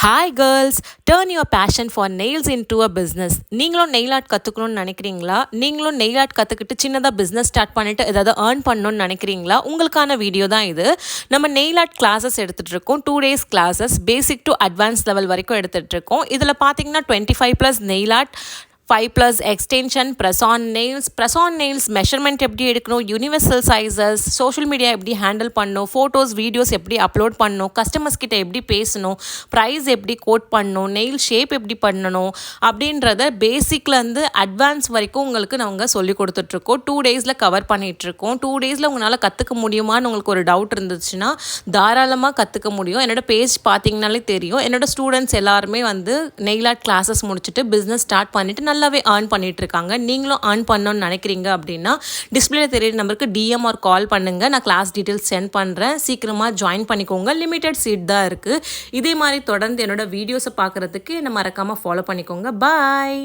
Hi girls, turn your passion for nails into a business. நீங்களும் nail art கற்றுக்கணும்னு நினைக்கிறீங்களா? நீங்களும் நெயில் ஆர்ட் கற்றுக்கிட்டு சின்னதாக பிஸ்னஸ் ஸ்டார்ட் பண்ணிவிட்டு ஏதாவது ஏர்ன் பண்ணணும்னு நினைக்கிறீங்களா? உங்களுக்கான வீடியோ தான் இது. நம்ம நெயில் ஆர்ட் கிளாஸஸ் எடுத்துகிட்டு இருக்கோம். 2 days classes, basic to advance level வரைக்கும் எடுத்துகிட்டு இருக்கோம். இதில் பார்த்தீங்கன்னா 25+ nail art, 5+ extension, press on nails measurement எப்படி எடுக்கணும், யூனிவர்சல் சைஸஸ், சோஷியல் மீடியா எப்படி ஹேண்டில் பண்ணணும், ஃபோட்டோஸ் வீடியோஸ் எப்படி அப்லோட் பண்ணணும், கஸ்டமர்ஸ் கிட்ட எப்படி பேசணும், ப்ரைஸ் எப்படி கோட் பண்ணணும், நெயில் ஷேப் எப்படி பண்ணணும் அப்படின்றத பேசிக்லேருந்து அட்வான்ஸ் வரைக்கும் உங்களுக்கு நாங்கள் சொல்லி கொடுத்துட்ருக்கோம். 2 days கவர் பண்ணிகிட்ருக்கோம். 2 days உங்களால் கற்றுக்க முடியுமான்னு உங்களுக்கு ஒரு டவுட் இருந்துச்சுன்னா தாராளமாக கற்றுக்க முடியும். என்னோடய பேஜ் பார்த்தீங்கனாலே தெரியும். என்னோடய ஸ்டூடெண்ட்ஸ் எல்லாருமே நெயில் ஆர்ட் கிளாஸஸ் முடிச்சுட்டு பிஸ்னஸ் ஸ்டார்ட் பண்ணிவிட்டு நல்லாவே ஏர்ன் பண்ணிட்டு இருக்காங்க. நீங்களும் ஏர்ன் பண்ணணும்னு நினைக்கிறீங்க அப்படின்னா டிஸ்பிளேல தெரியுற நம்பருக்கு டிஎம் ஆர் கால் பண்ணுங்க. நான் கிளாஸ் டீட்டெயில்ஸ் சென்ட் பண்ணுறேன். சீக்கிரமாக ஜாயின் பண்ணிக்கோங்க. லிமிடெட் சீட் தான் இருக்குது. இதே மாதிரி தொடர்ந்து என்னோட வீடியோஸை பார்க்குறதுக்கு என்னை மறக்காமல் ஃபாலோ பண்ணிக்கோங்க. பாய்.